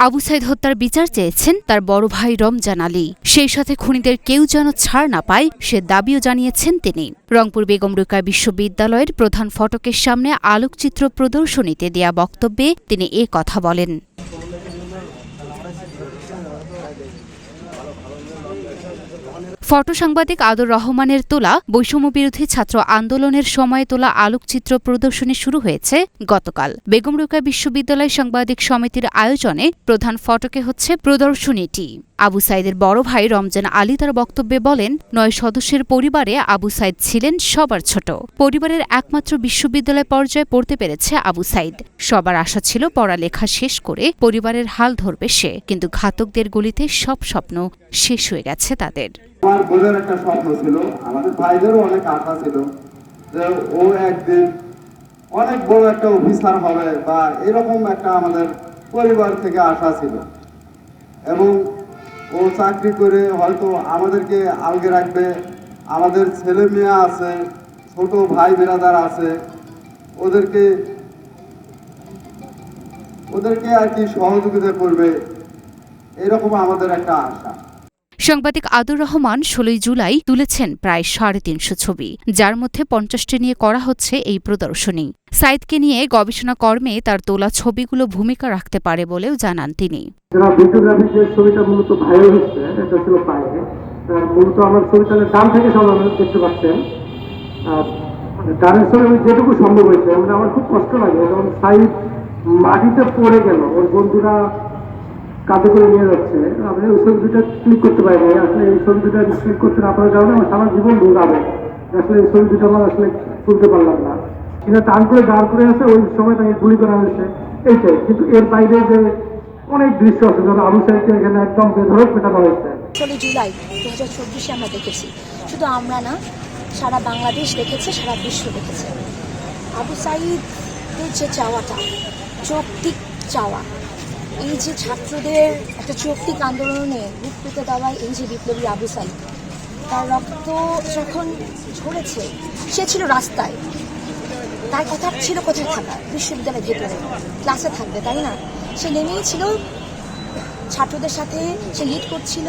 আবু সাইদ হত্যার বিচার চেয়েছেন তার বড় ভাই রমজান আলী। সেই সাথে খুনিদের কেউ যেন ছাড় না পায় সে দাবিও জানিয়েছেন তিনি। রংপুর বেগম রোকেয়া বিশ্ববিদ্যালয়ের প্রধান ফটকের সামনে আলোকচিত্র প্রদর্শনীতে দেয়া বক্তব্যে তিনি এ কথা বলেন। ফটো সাংবাদিক আদর রহমানের তোলা বৈষম্যবিরোধী ছাত্র আন্দোলনের সময়ে তোলা আলোকচিত্র প্রদর্শনী শুরু হয়েছে গতকাল। বেগম রোকেয়া বিশ্ববিদ্যালয় সাংবাদিক সমিতির আয়োজনে প্রধান ফটকে হচ্ছে প্রদর্শনীটি। আবু সাইদের বড় ভাই রমজান আলী তার বক্তব্যে বলেন, ৯ সদস্যের পরিবারে আবু সাইদ ছিলেন সবার ছোট। পরিবারের একমাত্র বিশ্ববিদ্যালয় পর্যায়ে পড়তে পেরেছে আবু সাইদ। সবার আশা ছিল পড়ালেখা শেষ করে পরিবারের হাল ধরবে সে, কিন্তু ঘাতকদের গুলিতে সব স্বপ্ন শেষ হয়ে গেছে তাদের। আমার বোনের একটা স্বপ্ন ছিল, আমাদের ভাইদেরও অনেক আশা ছিল যে ও একদিন অনেক বড় একটা অফিসার হবে বা এরকম একটা আমাদের পরিবার থেকে আশা ছিল, এবং ও চাকরি করে হয়তো আমাদেরকে আলগে রাখবে। আমাদের ছেলে মেয়ে আছে, ছোট ভাই বিরাদার আছে, ওদেরকে আর কি সহযোগিতা করবে, এরকম আমাদের একটা আশা। সাংবাদিক আদর রহমান ১৬ জুলাই তুলেছেন প্রায় ৩৫০ ছবি, যার মধ্যে ৫০টি নিয়ে করা হচ্ছে এই প্রদর্শনী। সাইদকে নিয়ে গবেষণা কর্মে তার তোলা ছবিগুলো ভূমিকা রাখতে পারে বলেও জানান তিনি। ভিডিওগ্রাফির যে ছবিটা মূলত ভাইরাল হচ্ছে, এটা ছিল বাইরে মূলত আমার ছবিটার ডান থেকে সব দেখতে পাচ্ছেন। ডানের ছবি যেটুকু সম্ভব হয়েছে, মানে আমার খুব কষ্ট লাগে যখন সাইদ মাটিতে পড়ে গেল, ওর বন্ধুরা কাঁধে করে নিয়ে যাচ্ছে। আমি ওই ছবি দুটা ক্লিক করতে পারিনি। আসলে এই ছবি দুটা ক্লিক করতে না পারার কারণে আমার সারা জীবন ঢুকাবে। আসলে এই ছবি দুটা আমার আসলে তুলতে পারলাম না। কিনা টান করে দাঁড় করে আছে, ওই সময় তাকে গুলি করা হয়েছে, এইটাই। কিন্তু এর বাইরে যে অনেক দৃশ্য আছে, যেমন আবু সাইদকে এখানে একদম বেধড়ক পেটানো হয়েছে। 16 জুলাই 2024 আমরা দেখেছি, শুধু আমরা না, সারা বাংলাদেশ দেখেছে, সারা বিশ্ব দেখেছে। আবু সাইদের যে চাওয়াটা, যৌক্তিক চাওয়া, এই যে ছাত্রদের একটা যৌক্তিক আন্দোলনে রূপ পেতে দেওয়ায় এই যে বিপ্লবী আবু সাইদ, তার রক্ত যখন ঝরেছে, সে ছিল রাস্তায়। তার কথা ছিল কোথায় থাকা, বিশ্ববিদ্যালয়ের ভেতরে ক্লাসে থাকবে, তাই না? সে নেমেই ছিল ছাত্রদের সাথে, সে লিড করছিল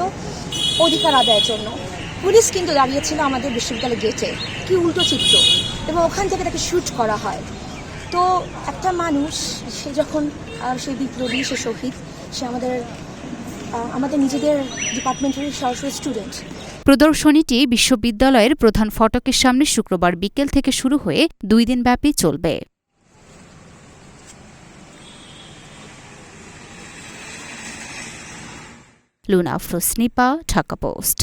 অধিকার আদায়ের জন্য। পুলিশ কিন্তু দাঁড়িয়েছিল আমাদের বিশ্ববিদ্যালয়ের গেটে, কি উল্টো চিত্র, এবং ওখান থেকে তাকে শুট করা হয়। তো একটা মানুষ, সে যখন সে বিপ্লবী, সে শহীদ, সে আমাদের নিজেদের ডিপার্টমেন্টের সরাসরি স্টুডেন্ট। প্রদর্শনীটি বিশ্ববিদ্যালয়ের প্রধান ফটকের সামনে শুক্রবার বিকেল থেকে শুরু হয়ে 2 দিনব্যাপী চলবে। লুনা আফরোজ, নিপা, ঢাকা পোস্ট।